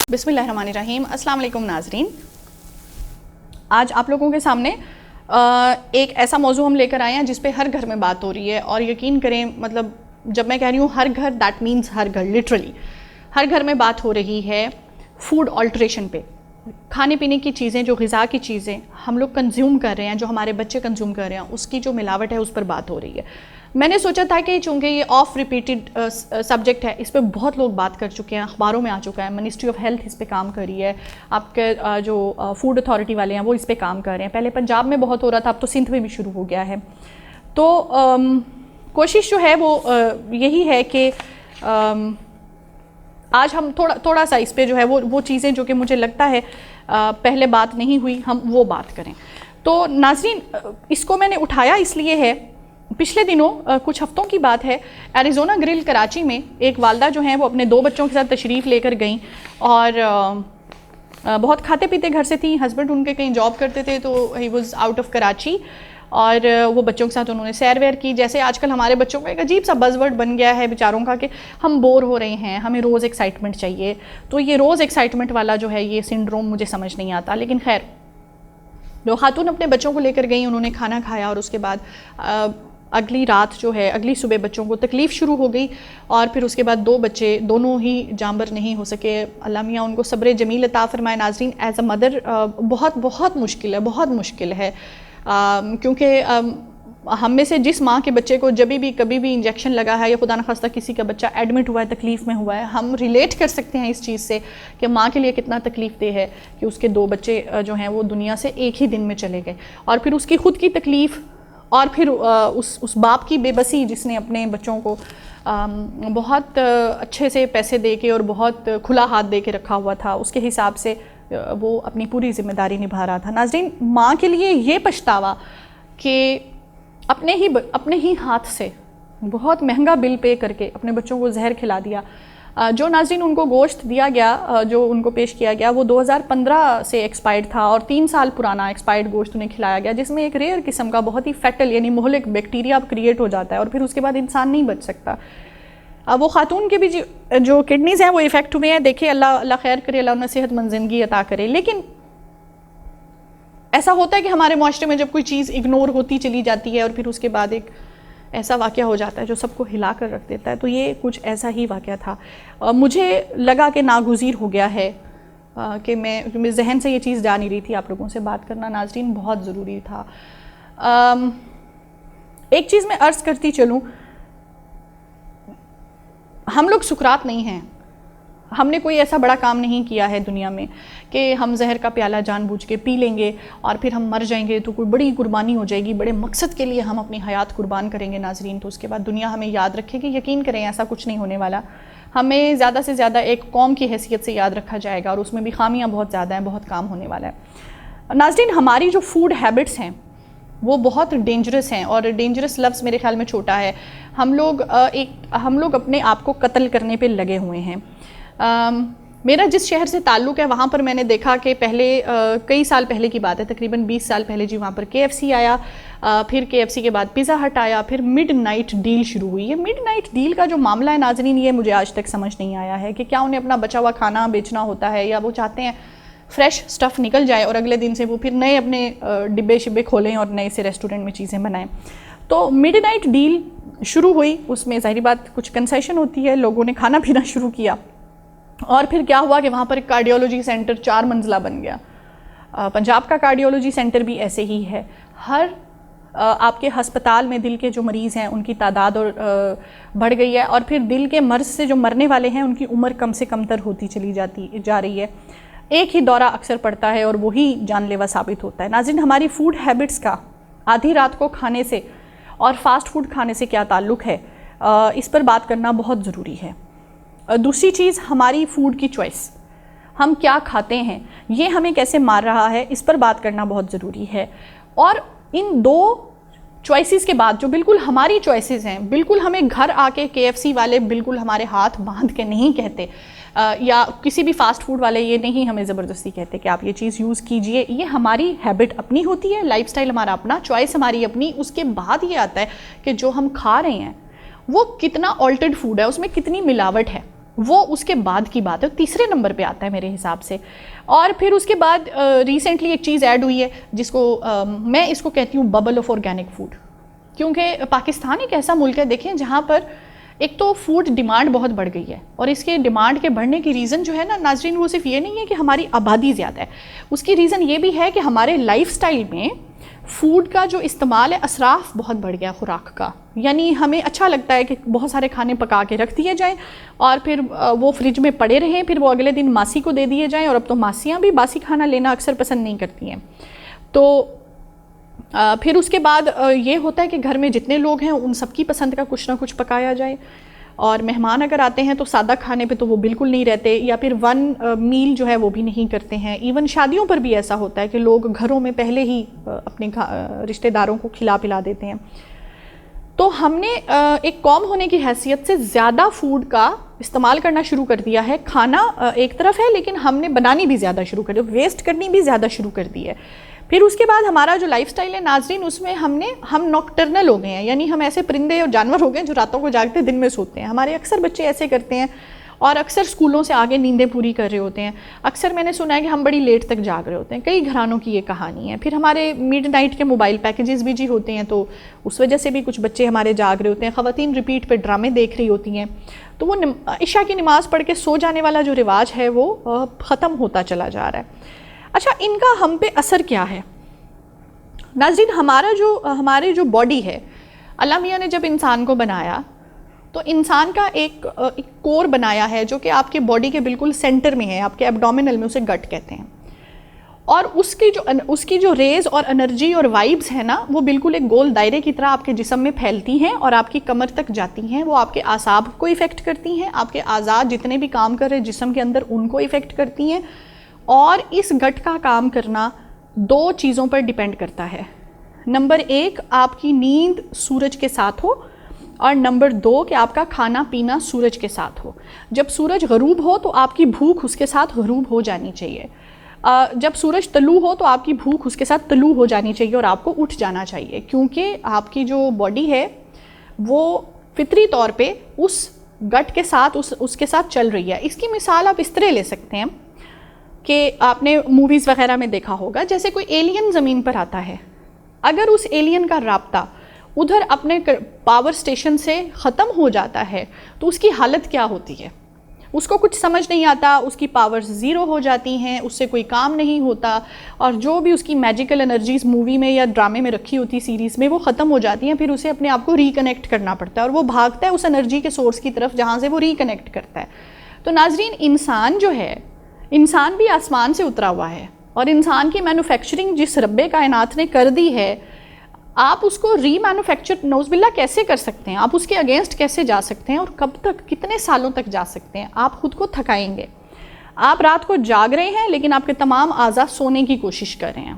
بسم اللہ الرحمن الرحیم. السلام علیکم ناظرین. آج آپ لوگوں کے سامنے ایک ایسا موضوع ہم لے کر آئے ہیں جس پہ ہر گھر میں بات ہو رہی ہے, اور یقین کریں مطلب جب میں کہہ رہی ہوں ہر گھر, دیٹ مینز ہر گھر, لٹرلی ہر گھر میں بات ہو رہی ہے فوڈ آلٹریشن پہ. کھانے پینے کی چیزیں, جو غذا کی چیزیں ہم لوگ کنزیوم کر رہے ہیں, جو ہمارے بچے کنزیوم کر رہے ہیں, اس کی جو ملاوٹ ہے اس پر بات ہو رہی ہے. میں نے سوچا تھا کہ چونکہ یہ آف ریپیٹڈ سبجیکٹ ہے, اس پہ بہت لوگ بات کر چکے ہیں, اخباروں میں آ چکا ہے, منسٹری آف ہیلتھ اس پہ کام کر رہی ہے, آپ کے جو فوڈ اتھارٹی والے ہیں وہ اس پہ کام کر رہے ہیں. پہلے پنجاب میں بہت ہو رہا تھا, اب تو سندھ میں بھی شروع ہو گیا ہے. تو کوشش جو ہے وہ یہی ہے کہ آج ہم تھوڑا سا اس پہ جو ہے وہ چیزیں جو کہ مجھے لگتا ہے پہلے بات نہیں ہوئی, ہم وہ بات کریں. تو ناظرین, اس کو میں نے اٹھایا اس لیے ہے, پچھلے دنوں کچھ ہفتوں کی بات ہے, ایریزونا گرل کراچی میں ایک والدہ جو ہیں وہ اپنے 2 بچوں کے ساتھ تشریف لے کر گئیں, اور بہت کھاتے پیتے گھر سے تھیں. ہسبینڈ ان کے کہیں جاب کرتے تھے تو he was out of Karachi, اور وہ بچوں کے ساتھ انہوں نے سیر ویر کی. جیسے آج کل ہمارے بچوں کا ایک عجیب سا بز ورڈ بن گیا ہے بیچاروں کا کہ ہم بور ہو رہے ہیں, ہمیں روز ایکسائٹمنٹ چاہیے. تو یہ روز ایکسائٹمنٹ والا جو ہے یہ سنڈروم مجھے سمجھ نہیں آتا. لیکن خیر, جو خاتون اپنے بچوں کو لے کر گئیں, انہوں نے کھانا کھایا, اور اس کے بعد اگلی رات جو ہے, اگلی صبح بچوں کو تکلیف شروع ہو گئی, اور پھر اس کے بعد 2 بچے دونوں ہی جانبر نہیں ہو سکے. اللہ میاں ان کو صبر جمیل عطا فرمائے. ناظرین, ایز اے مدر بہت مشکل ہے, بہت مشکل ہے, کیونکہ ہم میں سے جس ماں کے بچے کو جبھی بھی کبھی بھی انجیکشن لگا ہے, یا خدا نخواستہ کسی کا بچہ ایڈمٹ ہوا ہے, تکلیف میں ہوا ہے, ہم ریلیٹ کر سکتے ہیں اس چیز سے کہ ماں کے لیے کتنا تکلیف دہ ہے کہ اس کے 2 بچے جو ہیں وہ دنیا سے ایک ہی دن میں چلے گئے, اور پھر اس کی خود کی تکلیف, اور پھر اس باپ کی بے بسی جس نے اپنے بچوں کو بہت اچھے سے پیسے دے کے اور بہت کھلا ہاتھ دے کے رکھا ہوا تھا, اس کے حساب سے وہ اپنی پوری ذمہ داری نبھا رہا تھا. ناظرین, ماں کے لیے یہ پچھتاوا کہ اپنے ہی ہاتھ سے بہت مہنگا بل پے کر کے اپنے بچوں کو زہر کھلا دیا. جو ناظرین ان کو گوشت دیا گیا, جو ان کو پیش کیا گیا, وہ 2015 سے ایکسپائرڈ تھا, اور 3 سال پرانا ایکسپائرڈ گوشت انہیں کھلایا گیا, جس میں ایک ریئر قسم کا بہت ہی فیٹل یعنی مہلک بیکٹیریا کریٹ ہو جاتا ہے, اور پھر اس کے بعد انسان نہیں بچ سکتا. وہ خاتون کے بھی جو کڈنیز ہیں وہ افیکٹ ہوئے ہیں. دیکھیں, اللہ خیر کرے, اللہ انہیں صحت مند زندگی عطا کرے. لیکن ایسا ہوتا ہے کہ ہمارے معاشرے میں جب کوئی چیز اگنور ہوتی چلی جاتی ہے, اور پھر اس کے بعد ایک ایسا واقعہ ہو جاتا ہے جو سب کو ہلا کر رکھ دیتا ہے. تو یہ کچھ ایسا ہی واقعہ تھا. مجھے لگا کہ ناگزیر ہو گیا ہے کہ میرے ذہن سے یہ چیز جا نہیں رہی تھی, آپ لوگوں سے بات کرنا ناظرین بہت ضروری تھا. ایک چیز میں عرض کرتی چلوں, ہم لوگ سکرات نہیں ہیں. ہم نے کوئی ایسا بڑا کام نہیں کیا ہے دنیا میں کہ ہم زہر کا پیالہ جان بوجھ کے پی لیں گے اور پھر ہم مر جائیں گے تو کوئی بڑی قربانی ہو جائے گی, بڑے مقصد کے لیے ہم اپنی حیات قربان کریں گے ناظرین, تو اس کے بعد دنیا ہمیں یاد رکھے گی. یقین کریں ایسا کچھ نہیں ہونے والا. ہمیں زیادہ سے زیادہ ایک قوم کی حیثیت سے یاد رکھا جائے گا, اور اس میں بھی خامیاں بہت زیادہ ہیں, بہت کام ہونے والا ہے. ناظرین, ہماری جو فوڈ ہیبٹس ہیں وہ بہت ڈینجرس ہیں, اور ڈینجرس لفظ میرے خیال میں چھوٹا ہے. ہم لوگ اپنے آپ کو قتل کرنے پہ لگے ہوئے ہیں. میرا جس شہر سے تعلق ہے وہاں پر میں نے دیکھا کہ پہلے کئی سال پہلے کی بات ہے, تقریباً 20 سال پہلے جی, وہاں پر KFC آیا, پھر KFC کے بعد پیزا ہٹ آیا, پھر مڈ نائٹ ڈیل شروع ہوئی. یہ مڈ نائٹ ڈیل کا جو معاملہ ہے ناظرین, یہ مجھے آج تک سمجھ نہیں آیا ہے کہ کیا انہیں اپنا بچا ہوا کھانا بیچنا ہوتا ہے, یا وہ چاہتے ہیں فریش سٹف نکل جائے اور اگلے دن سے وہ پھر نئے اپنے ڈبے شبے کھولیں اور نئے سے ریسٹورنٹ میں چیزیں بنائیں. تو مڈ نائٹ ڈیل شروع ہوئی, اس میں ظاہری بات کچھ کنسیشن ہوتی ہے, لوگوں نے کھانا پینا شروع کیا, اور پھر کیا ہوا کہ وہاں پر ایک کارڈیولوجی سینٹر 4 منزلہ بن گیا. پنجاب کا کارڈیولوجی سینٹر بھی ایسے ہی ہے. ہر آپ کے ہسپتال میں دل کے جو مریض ہیں ان کی تعداد اور بڑھ گئی ہے, اور پھر دل کے مرض سے جو مرنے والے ہیں ان کی عمر کم سے کم تر ہوتی چلی جا رہی ہے. ایک ہی دورہ اکثر پڑتا ہے اور وہی جان لیوا ثابت ہوتا ہے. ناظرین, ہماری فوڈ ہیبٹس کا آدھی رات کو کھانے سے اور فاسٹ فوڈ کھانے سے کیا تعلق ہے, اس پر بات کرنا بہت ضروری ہے. دوسری چیز, ہماری فوڈ کی چوائس, ہم کیا کھاتے ہیں, یہ ہمیں کیسے مار رہا ہے, اس پر بات کرنا بہت ضروری ہے. اور ان 2 چوائسز کے بعد جو بالکل ہماری چوائسز ہیں, بالکل ہمیں گھر آ کے KFC والے بالکل ہمارے ہاتھ باندھ کے نہیں کہتے, یا کسی بھی فاسٹ فوڈ والے یہ نہیں ہمیں زبردستی کہتے کہ آپ یہ چیز یوز کیجئے. یہ ہماری ہیبٹ اپنی ہوتی ہے, لائف سٹائل ہمارا اپنا, چوائس ہماری اپنی. اس کے بعد یہ آتا ہے کہ جو ہم کھا رہے ہیں وہ کتنا آلٹرڈ فوڈ ہے, اس میں کتنی ملاوٹ ہے. وہ اس کے بعد کی بات ہے، تیسرے نمبر پہ آتا ہے میرے حساب سے. اور پھر اس کے بعد ریسنٹلی ایک چیز ایڈ ہوئی ہے جس کو میں اس کو کہتی ہوں ببل آف آرگینک فوڈ. کیونکہ پاکستان ایک ایسا ملک ہے دیکھیں جہاں پر ایک تو فوڈ ڈیمانڈ بہت بڑھ گئی ہے، اور اس کے ڈیمانڈ کے بڑھنے کی ریزن جو ہے نا ناظرین، وہ صرف یہ نہیں ہے کہ ہماری آبادی زیادہ ہے، اس کی ریزن یہ بھی ہے کہ ہمارے لائف سٹائل میں فوڈ کا جو استعمال ہے، اسراف بہت بڑھ گیا خوراک کا. یعنی ہمیں اچھا لگتا ہے کہ بہت سارے کھانے پکا کے رکھ دیے جائیں اور پھر وہ فریج میں پڑے رہیں، پھر وہ اگلے دن ماسی کو دے دیے جائیں، اور اب تو ماسیاں بھی باسی کھانا لینا اکثر پسند نہیں کرتی ہیں. تو پھر اس کے بعد یہ ہوتا ہے کہ گھر میں جتنے لوگ ہیں ان سب کی پسند کا کچھ نہ کچھ پکایا جائے، اور مہمان اگر آتے ہیں تو سادہ کھانے پہ تو وہ بالکل نہیں رہتے، یا پھر ون میل جو ہے وہ بھی نہیں کرتے ہیں. ایون شادیوں پر بھی ایسا ہوتا ہے کہ لوگ گھروں میں پہلے ہی اپنے رشتہ داروں کو کھلا پلا دیتے ہیں. تو ہم نے ایک قوم ہونے کی حیثیت سے زیادہ فوڈ کا استعمال کرنا شروع کر دیا ہے. کھانا ایک طرف ہے لیکن ہم نے بنانی بھی زیادہ شروع کر دی، ویسٹ کرنی بھی زیادہ شروع کر دی ہے. پھر اس کے بعد ہمارا جو لائف سٹائل ہے ناظرین، اس میں ہم نوکٹرنل ہو گئے ہیں، یعنی ہم ایسے پرندے اور جانور ہو گئے ہیں جو راتوں کو جاگتے دن میں سوتے ہیں. ہمارے اکثر بچے ایسے کرتے ہیں اور اکثر اسکولوں سے آگے نیندیں پوری کر رہے ہوتے ہیں. اکثر میں نے سنا ہے کہ ہم بڑی لیٹ تک جاگ رہے ہوتے ہیں، کئی گھرانوں کی یہ کہانی ہے. پھر ہمارے مڈ نائٹ کے موبائل پیکیجز بھی جی ہوتے ہیں، تو اس وجہ سے بھی کچھ بچے ہمارے جاگ رہے ہوتے ہیں. خواتین ریپیٹ پہ ڈرامے دیکھ رہی ہوتی ہیں، تو وہ عشاء کی نماز پڑھ کے سو جانے والا جو رواج ہے وہ ختم ہوتا چلا جا رہا ہے. اچھا، ان کا ہم پہ اثر کیا ہے ناظرین؟ ہمارے جو باڈی ہے، اللہ میاں نے جب انسان کو بنایا تو انسان کا ایک کور بنایا ہے جو کہ آپ کے باڈی کے بالکل سینٹر میں ہے، آپ کے ایبڈومینل میں، اسے گٹ کہتے ہیں. اور اس کی جو ریز اور انرجی اور وائبز ہیں نا، وہ بالکل ایک گول دائرے کی طرح آپ کے جسم میں پھیلتی ہیں اور آپ کی کمر تک جاتی ہیں. وہ آپ کے اعصاب کو افیکٹ کرتی ہیں، آپ کے اعضاء جتنے بھی کام کر رہے جسم کے اندر ان کو افیکٹ کرتی ہیں. اور اس گٹ کا کام کرنا دو چیزوں پر ڈیپینڈ کرتا ہے. نمبر 1، آپ کی نیند سورج کے ساتھ ہو، اور نمبر 2 کہ آپ کا کھانا پینا سورج کے ساتھ ہو. جب سورج غروب ہو تو آپ کی بھوک اس کے ساتھ غروب ہو جانی چاہیے. جب سورج طلوع ہو تو آپ کی بھوک اس کے ساتھ طلوع ہو جانی چاہیے اور آپ کو اٹھ جانا چاہیے، کیونکہ آپ کی جو باڈی ہے وہ فطری طور پہ اس گٹ کے ساتھ اس کے ساتھ چل رہی ہے. اس کی مثال آپ اس طرح لے سکتے ہیں کہ آپ نے موویز وغیرہ میں دیکھا ہوگا، جیسے کوئی ایلین زمین پر آتا ہے، اگر اس ایلین کا رابطہ ادھر اپنے پاور سٹیشن سے ختم ہو جاتا ہے تو اس کی حالت کیا ہوتی ہے؟ اس کو کچھ سمجھ نہیں آتا، اس کی پاورز زیرو ہو جاتی ہیں، اس سے کوئی کام نہیں ہوتا، اور جو بھی اس کی میجیکل انرجیز مووی میں یا ڈرامے میں رکھی ہوتی سیریز میں وہ ختم ہو جاتی ہیں. پھر اسے اپنے آپ کو ریکنیکٹ کرنا پڑتا ہے اور وہ بھاگتا ہے اس انرجی کے سورس کی طرف جہاں سے وہ ریکنیکٹ کرتا ہے. تو ناظرین، انسان جو ہے، انسان بھی آسمان سے اترا ہوا ہے، اور انسان کی مینوفیکچرنگ جس رب کائنات نے کر دی ہے، آپ اس کو ری مینوفیکچر نوز باللہ کیسے کر سکتے ہیں؟ آپ اس کے اگینسٹ کیسے جا سکتے ہیں اور کب تک، کتنے سالوں تک جا سکتے ہیں؟ آپ خود کو تھکائیں گے. آپ رات کو جاگ رہے ہیں لیکن آپ کے تمام اعضاء سونے کی کوشش کر رہے ہیں.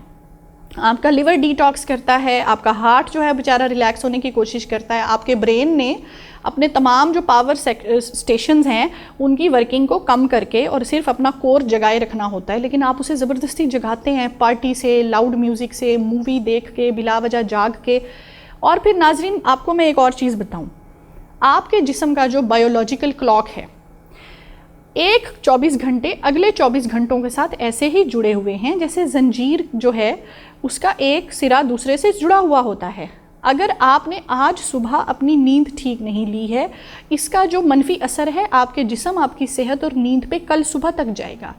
آپ کا لیور ڈیٹاکس کرتا ہے، آپ کا ہارٹ جو ہے بیچارہ ریلیکس ہونے کی کوشش کرتا ہے، آپ کے برین نے اپنے تمام جو پاور سٹیشنز ہیں ان کی ورکنگ کو کم کر کے اور صرف اپنا کور جگائے رکھنا ہوتا ہے، لیکن آپ اسے زبردستی جگاتے ہیں پارٹی سے، لاؤڈ میوزک سے، مووی دیکھ کے، بلا وجہ جاگ کے. اور پھر ناظرین، آپ کو میں ایک اور چیز بتاؤں، آپ کے جسم کا جو بایولوجیکل کلاک ہے، ایک 24 گھنٹے اگلے 24 گھنٹوں کے ساتھ ایسے ہی جڑے ہوئے ہیں جیسے زنجیر جو ہے اس کا ایک سرا دوسرے سے جڑا ہوا ہوتا ہے. اگر آپ نے آج صبح اپنی نیند ٹھیک نہیں لی ہے، اس کا جو منفی اثر ہے آپ کے جسم، آپ کی صحت اور نیند پہ کل صبح تک جائے گا.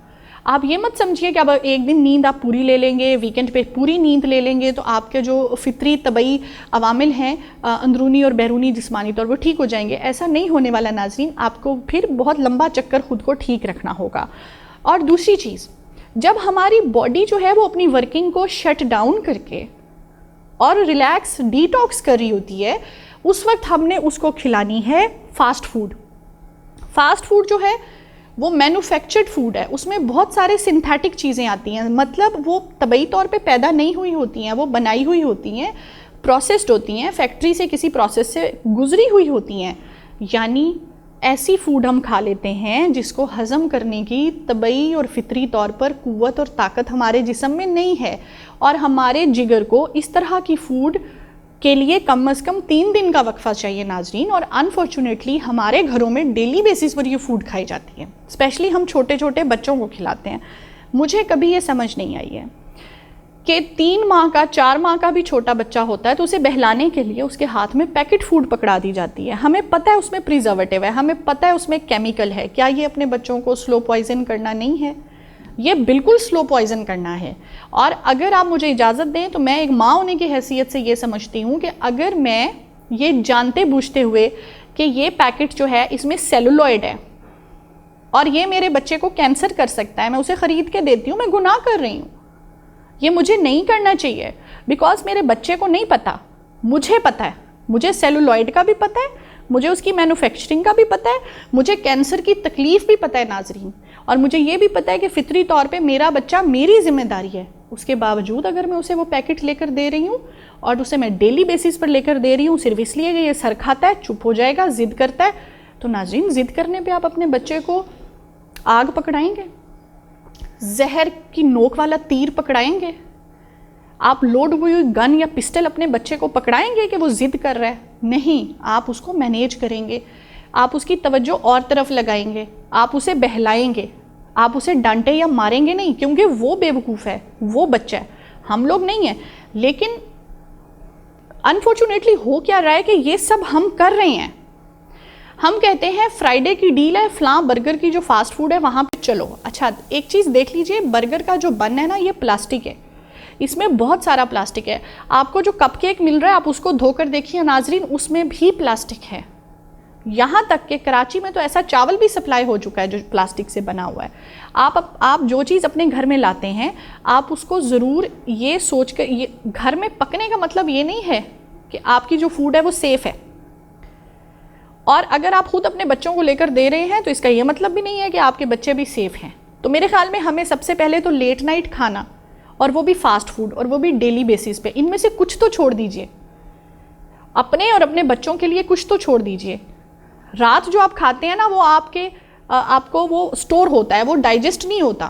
آپ یہ مت سمجھیے کہ اب ایک دن نیند آپ پوری لے لیں گے، ویکنڈ پہ پوری نیند لے لیں گے تو آپ کے جو فطری طبعی عوامل ہیں اندرونی اور بیرونی جسمانی طور پر ٹھیک ہو جائیں گے. ایسا نہیں ہونے والا ناظرین، آپ کو پھر بہت لمبا چکر خود کو ٹھیک رکھنا ہوگا. اور دوسری چیز، جب ہماری باڈی جو ہے وہ اپنی ورکنگ کو شٹ ڈاؤن کر کے اور ریلیکس ڈیٹاکس کر رہی ہوتی ہے، اس وقت ہم نے اس کو کھلانی ہے فاسٹ فوڈ. فاسٹ فوڈ جو ہے وہ مینوفیکچرڈ فوڈ ہے، اس میں بہت سارے سنتھیٹک چیزیں آتی ہیں، مطلب وہ طبعی طور پہ پیدا نہیں ہوئی ہوتی ہیں، وہ بنائی ہوئی ہوتی ہیں، پروسیسڈ ہوتی ہیں، فیکٹری سے کسی پروسیس سے گزری ہوئی ہوتی ہیں. یعنی ایسی فوڈ ہم کھا لیتے ہیں جس کو ہضم کرنے کی طبعی اور فطری طور پر قوت اور طاقت ہمارے جسم میں نہیں ہے، اور ہمارے جگر کو اس طرح کی فوڈ کے لیے کم از کم 3 دن کا وقفہ چاہیے ناظرین، اور انفارچونیٹلی ہمارے گھروں میں ڈیلی بیسس پر یہ فوڈ کھائی جاتی ہے، اسپیشلی ہم چھوٹے چھوٹے بچوں کو کھلاتے ہیں۔ مجھے کبھی یہ سمجھ نہیں آئی ہے کہ 3 ماہ کا 4 ماہ کا بھی چھوٹا بچہ ہوتا ہے تو اسے بہلانے کے لیے اس کے ہاتھ میں پیکٹ فوڈ پکڑا دی جاتی ہے۔ ہمیں پتہ ہے اس میں پریزرویٹو ہے، ہمیں پتہ ہے اس میں کیمیکل ہے، کیا یہ اپنے بچوں کو سلو پوائزن کرنا نہیں ہے؟ یہ بالکل سلو پوائزن کرنا ہے۔ اور اگر آپ مجھے اجازت دیں تو میں ایک ماں ہونے کی حیثیت سے یہ سمجھتی ہوں کہ اگر میں یہ جانتے بوجھتے ہوئے کہ یہ پیکٹ جو ہے اس میں سیلولوئڈ ہے اور یہ میرے بچے کو کینسر کر سکتا ہے، میں اسے خرید کے دیتی ہوں، میں گناہ کر رہی ہوں۔ یہ مجھے نہیں کرنا چاہیے، بیکاز میرے بچے کو نہیں پتا، مجھے پتا ہے، مجھے سیلولوئڈ کا بھی پتا ہے، مجھے اس کی مینوفیکچرنگ کا بھی پتا ہے، مجھے کینسر کی تکلیف بھی پتا ہے ناظرین، اور مجھے یہ بھی پتا ہے کہ فطری طور پہ میرا بچہ میری ذمہ داری ہے۔ اس کے باوجود اگر میں اسے وہ پیکٹ لے کر دے رہی ہوں اور اسے میں ڈیلی بیسس پر لے کر دے رہی ہوں صرف اس لیے کہ یہ سر کھاتا ہے، چپ ہو جائے گا، ضد کرتا ہے، تو ناظرین ضد کرنے پہ آپ اپنے بچے کو آگ پکڑائیں گے؟ زہر کی نوک والا تیر پکڑائیں گے؟ آپ لوڈ ہوئی گن یا پسٹل اپنے بچے کو پکڑائیں گے کہ وہ ضد کر رہا ہے؟ نہیں، آپ اس کو مینیج کریں گے، آپ اس کی توجہ اور طرف لگائیں گے، آپ اسے بہلائیں گے، آپ اسے ڈانٹے یا ماریں گے نہیں، کیونکہ وہ بے وقوف ہے، وہ بچہ ہے، ہم لوگ نہیں ہیں۔ لیکن انفارچونیٹلی ہو کیا رہا ہے کہ یہ سب ہم کر رہے ہیں۔ ہم کہتے ہیں فرائیڈے کی ڈیل ہے، فلاں برگر کی جو فاسٹ فوڈ ہے وہاں پہ چلو۔ اچھا ایک چیز دیکھ لیجئے، برگر کا جو بن ہے نا یہ پلاسٹک ہے، اس میں بہت سارا پلاسٹک ہے۔ آپ کو جو کپ کیک مل رہا ہے آپ اس کو دھو کر دیکھیے ناظرین، اس میں بھی پلاسٹک ہے۔ یہاں تک کہ کراچی میں تو ایسا چاول بھی سپلائی ہو چکا ہے جو پلاسٹک سے بنا ہوا ہے۔ آپ جو چیز اپنے گھر میں لاتے ہیں آپ اس کو ضرور یہ سوچ کر، گھر میں پکنے کا مطلب یہ نہیں ہے کہ آپ کی جو فوڈ ہے وہ سیف ہے، اور اگر آپ خود اپنے بچوں کو لے کر دے رہے ہیں تو اس کا یہ مطلب بھی نہیں ہے کہ آپ کے بچے بھی سیف ہیں۔ تو میرے خیال میں ہمیں سب سے پہلے تو لیٹ نائٹ کھانا، اور وہ بھی فاسٹ فوڈ، اور وہ بھی ڈیلی بیسس پہ، ان میں سے کچھ تو چھوڑ دیجئے، اپنے اور اپنے بچوں کے لیے کچھ تو چھوڑ دیجئے۔ رات جو آپ کھاتے ہیں نا وہ آپ کو وہ سٹور ہوتا ہے، وہ ڈائجسٹ نہیں ہوتا،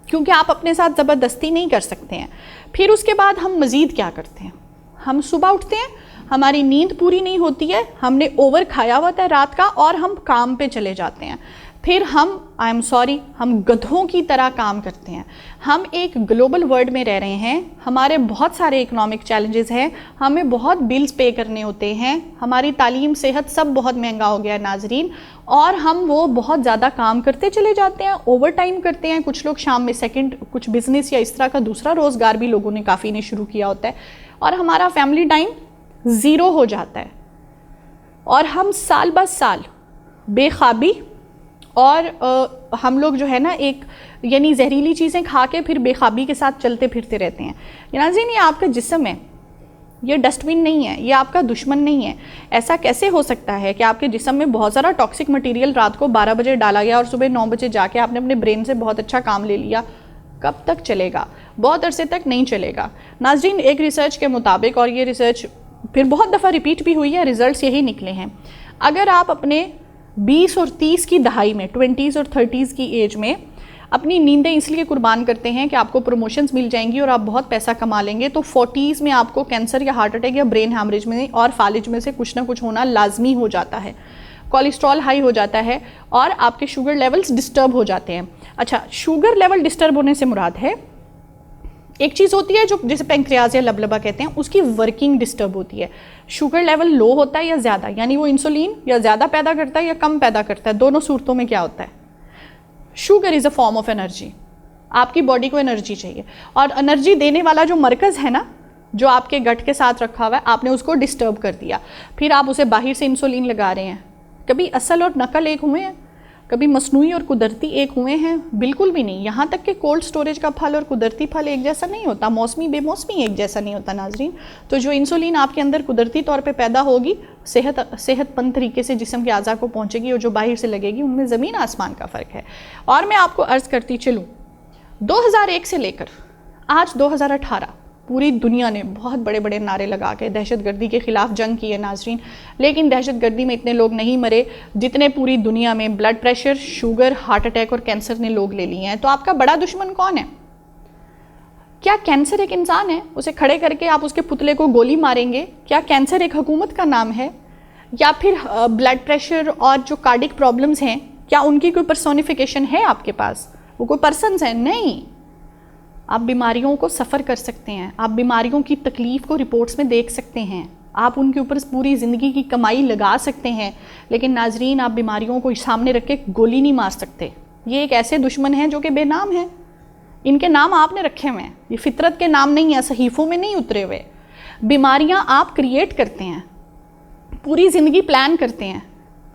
کیونکہ آپ اپنے ساتھ زبردستی نہیں کر سکتے ہیں۔ پھر اس کے بعد ہم مزید کیا کرتے ہیں؟ ہم صبح اٹھتے ہیں، ہماری نیند پوری نہیں ہوتی ہے، ہم نے اوور کھایا ہوا ہے رات کا، اور ہم کام پہ چلے جاتے ہیں۔ پھر ہم گدھوں کی طرح کام کرتے ہیں۔ ہم ایک گلوبل ورلڈ میں رہ رہے ہیں، ہمارے بہت سارے اکنامک چیلنجز ہیں، ہمیں بہت بلز پے کرنے ہوتے ہیں، ہماری تعلیم صحت سب بہت مہنگا ہو گیا ہے ناظرین، اور ہم وہ بہت زیادہ کام کرتے چلے جاتے ہیں، اوور ٹائم کرتے ہیں۔ کچھ لوگ شام میں سیکنڈ کچھ بزنس یا اس طرح کا دوسرا روزگار بھی لوگوں نے کافی نے شروع کیا ہوتا ہے، اور ہمارا فیملی ٹائم زیرو ہو جاتا ہے، اور ہم سال بہ سال بے خوابی، اور ہم لوگ جو ہے نا ایک یعنی زہریلی چیزیں کھا کے پھر بے خوابی کے ساتھ چلتے پھرتے رہتے ہیں۔ ناظرین یہ آپ کا جسم ہے، یہ ڈسٹ بن نہیں ہے، یہ آپ کا دشمن نہیں ہے۔ ایسا کیسے ہو سکتا ہے کہ آپ کے جسم میں بہت سارا ٹاکسک مٹیریل رات کو 12 بجے ڈالا گیا اور صبح 9 بجے جا کے آپ نے اپنے برین سے بہت اچھا کام لے لیا؟ کب تک چلے گا؟ بہت عرصے تک نہیں چلے گا ناظرین۔ ایک ریسرچ کے مطابق، اور یہ ریسرچ پھر بہت دفعہ ریپیٹ بھی ہوئی ہے، ریزلٹس یہی نکلے ہیں، اگر آپ اپنے 20 اور 30 کی دہائی میں، 20s اور 30s کی ایج میں اپنی نیندیں اس لیے قربان کرتے ہیں کہ آپ کو پروموشنز مل جائیں گی اور آپ بہت پیسہ کما لیں گے، تو 40s میں آپ کو کینسر یا ہارٹ اٹیک یا برین ہیمریج میں اور فالج میں سے کچھ نہ کچھ ہونا لازمی ہو جاتا ہے۔ کولیسٹرول ہائی ہو جاتا ہے اور آپ کے شوگر لیولز ڈسٹرب ہو جاتے ہیں۔ اچھا شوگر لیول ڈسٹرب ہونے سے مراد ہے ایک چیز ہوتی ہے جو جسے پینکریاز یا لبلبہ کہتے ہیں، اس کی ورکنگ ڈسٹرب ہوتی ہے۔ شوگر لیول لو ہوتا ہے یا زیادہ، یعنی وہ انسولین یا زیادہ پیدا کرتا ہے یا کم پیدا کرتا ہے، دونوں صورتوں میں کیا ہوتا ہے؟ Sugar is a form of energy, آپ کی باڈی کو انرجی چاہیے، اور انرجی دینے والا جو مرکز ہے نا جو آپ کے گٹ کے ساتھ رکھا ہوا ہے، آپ نے اس کو ڈسٹرب کر دیا، پھر آپ اسے باہر سے انسولین لگا رہے ہیں۔ کبھی اصل اور نقل ایک ہوئے ہیں؟ کبھی مصنوعی اور قدرتی ایک ہوئے ہیں؟ بالکل بھی نہیں۔ یہاں تک کہ کولڈ سٹوریج کا پھل اور قدرتی پھل ایک جیسا نہیں ہوتا، موسمی بے موسمی ایک جیسا نہیں ہوتا ناظرین۔ تو جو انسولین آپ کے اندر قدرتی طور پہ پیدا ہوگی، صحت مند طریقے سے جسم کے اعضاء کو پہنچے گی، اور جو باہر سے لگے گی ان میں زمین آسمان کا فرق ہے۔ اور میں آپ کو عرض کرتی چلوں، 2001 سے لے کر آج 2018 پوری دنیا نے بہت بڑے بڑے نعرے لگا کے دہشت گردی کے خلاف جنگ کی ہے ناظرین، لیکن دہشت گردی میں اتنے لوگ نہیں مرے جتنے پوری دنیا میں blood pressure, sugar, heart attack اور کینسر نے لوگ لے لیے ہیں۔ تو آپ کا بڑا دشمن کون ہے؟ کیا کینسر ایک انسان ہے؟ اسے کھڑے کر کے آپ اس کے پتلے کو گولی ماریں گے؟ کیا کینسر ایک حکومت کا نام ہے؟ یا پھر بلڈ پریشر اور جو کارڈک پرابلمز ہیں، کیا ان کی کوئی پرسونیفیکیشن ہے آپ کے پاس؟ وہ کوئی پرسنز ہیں؟ نہیں. آپ بیماریوں کو سفر کر سکتے ہیں، آپ بیماریوں کی تکلیف کو رپورٹس میں دیکھ سکتے ہیں، آپ ان کے اوپر پوری زندگی کی کمائی لگا سکتے ہیں، لیکن ناظرین آپ بیماریوں کو سامنے رکھ کے گولی نہیں مار سکتے. یہ ایک ایسے دشمن ہیں جو کہ بے نام ہیں. ان کے نام آپ نے رکھے ہوئے ہیں، یہ فطرت کے نام نہیں ہیں، صحیفوں میں نہیں اترے ہوئے. بیماریاں آپ کریٹ کرتے ہیں، پوری زندگی پلان کرتے ہیں.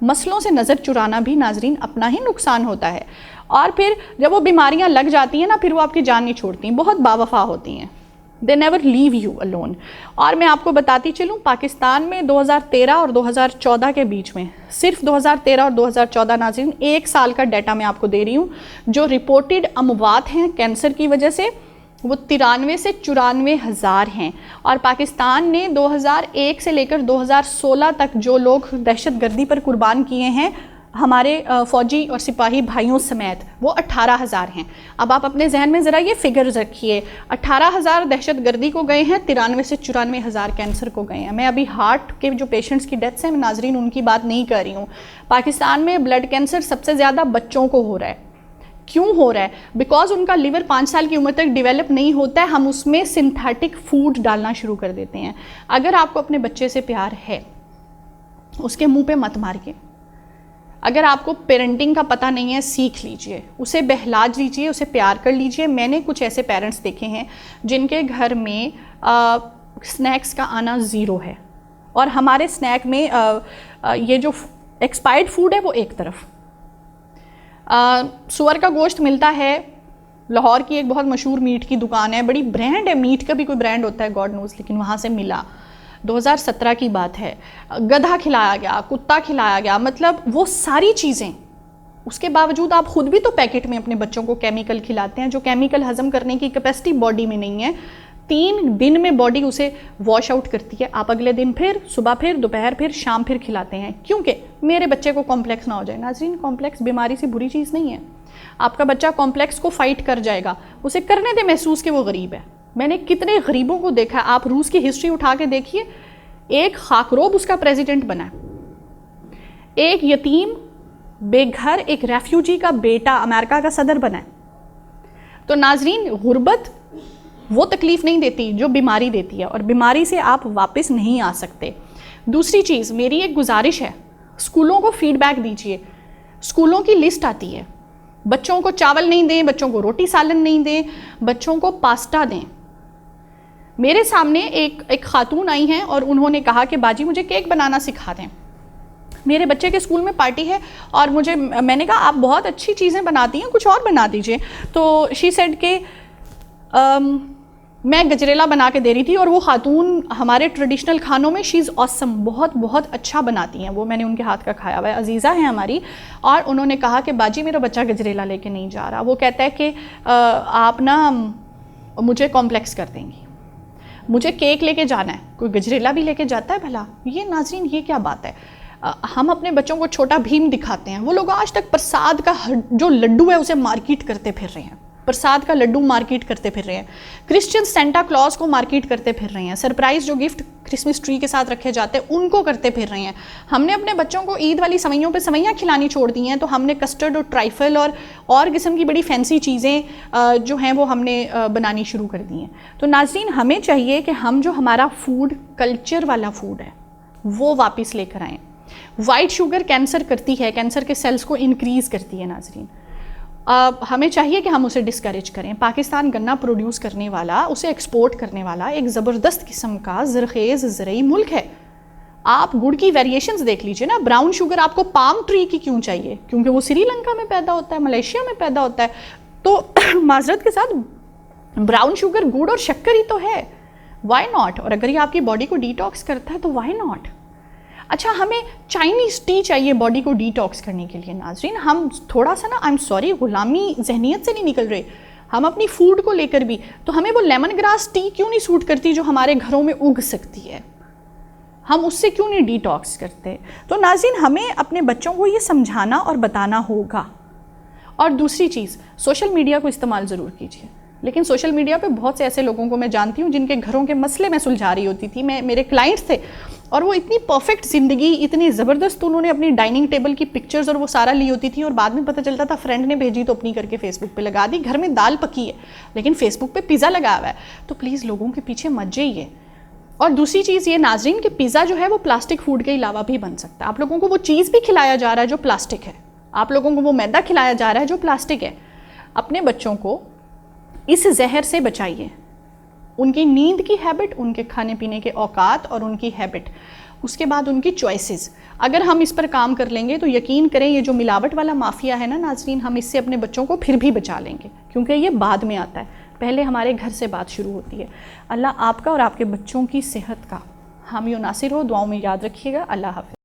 مسئلوں سے نظر چرانا بھی ناظرین اپنا ہی نقصان ہوتا ہے. اور پھر جب وہ بیماریاں لگ جاتی ہیں نا، پھر وہ آپ کی جان نہیں چھوڑتی ہیں، بہت باوفا ہوتی ہیں. They never leave you alone. اور میں آپ کو بتاتی چلوں، پاکستان میں 2013 اور 2014 کے بیچ میں، صرف 2013 اور 2014 ناظرین، 1 سال کا ڈیٹا میں آپ کو دے رہی ہوں، جو رپورٹڈ اموات ہیں کینسر کی وجہ سے وہ 93 سے 94 ہزار ہیں. اور پاکستان نے 2001 سے لے کر 2016 تک جو لوگ دہشت گردی پر قربان کیے ہیں ہمارے فوجی اور سپاہی بھائیوں سمیت، وہ 18 ہزار ہیں. اب آپ اپنے ذہن میں ذرا یہ فگرز رکھیے، 18 ہزار دہشت گردی کو گئے ہیں، 93 سے 94 ہزار کینسر کو گئے ہیں. میں ابھی ہارٹ کے جو پیشنٹس کی ڈیتھس ہیں ناظرین ان کی بات نہیں کر رہی ہوں. پاکستان میں بلڈ کینسر سب سے زیادہ بچوں کو ہو رہا ہے. کیوں ہو رہا ہے؟ بیکاز ان کا لیور 5 سال کی عمر تک ڈیولپ نہیں ہوتا ہے، ہم اس میں سنتھیٹک فوڈ ڈالنا شروع کر دیتے ہیں. اگر آپ کو اپنے بچے سے پیار ہے، اس کے منہ پہ مت ماریے. اگر آپ کو پیرنٹنگ کا پتہ نہیں ہے، سیکھ لیجئے، اسے بہلا لیجئے، اسے پیار کر لیجئے. میں نے کچھ ایسے پیرنٹس دیکھے ہیں جن کے گھر میں سنیکس کا آنا 0 ہے، اور ہمارے سنیک میں یہ جو ایکسپائرڈ فوڈ ہے وہ ایک طرف. سور کا گوشت ملتا ہے، لاہور کی ایک بہت مشہور میٹ کی دکان ہے، بڑی برانڈ ہے، میٹ کا بھی کوئی برانڈ ہوتا ہے گاڈ نوز، لیکن وہاں سے ملا. 2017 کی بات ہے. گدھا کھلایا گیا، کتا کھلایا گیا، مطلب وہ ساری چیزیں. اس کے باوجود آپ خود بھی تو پیکٹ میں اپنے بچوں کو کیمیکل کھلاتے ہیں، جو کیمیکل ہضم کرنے کی کیپیسٹی باڈی میں نہیں ہے. 3 دن میں باڈی اسے واش آؤٹ کرتی ہے. آپ اگلے دن پھر صبح پھر دوپہر پھر شام پھر کھلاتے ہیں. کیونکہ میرے بچے کو کمپلیکس نہ ہو جائے. ناظرین کمپلیکس بیماری سے بری چیز نہیں ہے. آپ کا بچہ کمپلیکس کو فائٹ کر جائے گا، اسے کرنے دے محسوس کہ وہ غریب ہے. میں نے کتنے غریبوں کو دیکھا ہے. آپ روس کی ہسٹری اٹھا کے دیکھیے، ایک خاکروب اس کا پریزیڈنٹ بنا ہے، ایک یتیم بے گھر ایک ریفیوجی کا بیٹا امریکہ کا صدر بنا ہے. تو ناظرین غربت وہ تکلیف نہیں دیتی جو بیماری دیتی ہے، اور بیماری سے آپ واپس نہیں آ سکتے. دوسری چیز میری ایک گزارش ہے، اسکولوں کو فیڈ بیک دیجیے. اسکولوں کی لسٹ آتی ہے، بچوں کو چاول نہیں دیں، بچوں کو روٹی سالن نہیں دیں، بچوں کو پاستا دیں. میرے سامنے ایک خاتون آئی ہیں اور انہوں نے کہا کہ باجی مجھے کیک بنانا سکھا دیں. میرے بچے کے اسکول میں پارٹی ہے اور میں نے کہا آپ بہت اچھی چیزیں بناتی ہیں، کچھ اور بنا دیجئے. تو شی سیڈ کہ میں گجریلا بنا کے دے رہی تھی، اور وہ خاتون ہمارے ٹریڈیشنل کھانوں میں شی از آسم، بہت بہت اچھا بناتی ہیں وہ. میں نے ان کے ہاتھ کا کھایا ہوا ہے، عزیزہ ہیں ہماری. اور انہوں نے کہا کہ باجی میرا بچہ گجریلا لے کے نہیں جا رہا. وہ کہتا ہے کہ آپ نا مجھے کمپلیکس کر دیں گی، مجھے کیک لے کے جانا ہے. کوئی گجریلا بھی لے کے جاتا ہے بھلا؟ یہ ناظرین یہ کیا بات ہے؟ ہم اپنے بچوں کو چھوٹا بھیم دکھاتے ہیں. وہ لوگ آج تک پرساد کا جو لڈو ہے اسے مارکیٹ کرتے پھر رہے ہیں، پرساد کا لڈو مارکیٹ کرتے پھر رہے ہیں. کرسچن سینٹا کلوز کو مارکیٹ کرتے پھر رہے ہیں. سرپرائز جو گفٹ کرسمس ٹری کے ساتھ رکھے جاتے ہیں ان کو کرتے پھر رہے ہیں. ہم نے اپنے بچوں کو عید والی سوئیوں پہ سوئیاں کھلانی چھوڑ دی ہیں، تو ہم نے کسٹرڈ اور ٹرائفل اور قسم کی بڑی فینسی چیزیں جو ہیں وہ ہم نے بنانی شروع کر دی ہیں. تو ناظرین ہمیں چاہیے کہ ہم جو ہمارا فوڈ کلچر والا فوڈ ہے وہ واپس لے کر آئیں. وائٹ شوگر کینسر کرتی ہے، کینسر کے سیلز کو انکریز کرتی ہے. ناظرین ہمیں چاہیے کہ ہم اسے ڈسکریج کریں. پاکستان گنا پروڈیوس کرنے والا، اسے ایکسپورٹ کرنے والا ایک زبردست قسم کا زرخیز زرعی ملک ہے. آپ گڑ کی ویریشنز دیکھ لیجئے نا. براؤن شوگر آپ کو پام ٹری کی کیوں چاہیے؟ کیونکہ وہ سری لنکا میں پیدا ہوتا ہے، ملیشیا میں پیدا ہوتا ہے. تو معذرت کے ساتھ براؤن شوگر گڑ اور شکر ہی تو ہے. Why not? اور اگر یہ آپ کی باڈی کو ڈیٹاکس کرتا ہے تو وائی ناٹ؟ اچھا ہمیں چائنیز ٹی چاہیے باڈی کو ڈیٹاکس کرنے کے لیے. ناظرین ہم تھوڑا سا نا آئی ایم سوری غلامی ذہنیت سے نہیں نکل رہے. ہم اپنی فوڈ کو لے کر بھی تو ہمیں وہ لیمن گراس ٹی کیوں نہیں سوٹ کرتی جو ہمارے گھروں میں اگ سکتی ہے؟ ہم اس سے کیوں نہیں ڈیٹاکس کرتے؟ تو ناظرین ہمیں اپنے بچوں کو یہ سمجھانا اور بتانا ہوگا. اور دوسری چیز سوشل میڈیا کو استعمال ضرور کیجیے، لیکن سوشل میڈیا پہ بہت سے ایسے لوگوں کو میں جانتی ہوں جن کے گھروں کے مسئلے میں سلجھا رہی ہوتی تھی، میرے کلائنٹس تھے، اور وہ اتنی پرفیکٹ زندگی، اتنی زبردست انہوں نے اپنی ڈائننگ ٹیبل کی پکچرز اور وہ سارا لی ہوتی تھی، اور بعد میں پتہ چلتا تھا فرینڈ نے بھیجی تو اپنی کر کے فیس بک پہ لگا دی، گھر میں دال پکی ہے لیکن فیس بک پہ پیزا لگا ہوا ہے۔ تو پلیز لوگوں کے پیچھے مت جائیے۔ اور دوسری چیز یہ ناظرین کہ پیزا جو ہے وہ پلاسٹک فوڈ کے علاوہ بھی بن سکتا ہے۔ آپ لوگوں کو وہ چیز بھی کھلایا جا رہا ہے جو پلاسٹک ہے، آپ لوگوں کو وہ میدا کھلایا جا رہا ہے جو پلاسٹک ہے۔ اپنے بچوں کو اس زہر سے بچائیے، ان کی نیند کی ہیبٹ، ان کے کھانے پینے کے اوقات اور ان کی ہیبٹ، اس کے بعد ان کی چوائسز، اگر ہم اس پر کام کر لیں گے تو یقین کریں یہ جو ملاوٹ والا مافیا ہے نا ناظرین، ہم اس سے اپنے بچوں کو پھر بھی بچا لیں گے، کیونکہ یہ بعد میں آتا ہے، پہلے ہمارے گھر سے بات شروع ہوتی ہے۔ اللہ آپ کا اور آپ کے بچوں کی صحت کا حامی و ناصر ہو، دعاؤں میں یاد رکھیے گا۔ اللہ حافظ۔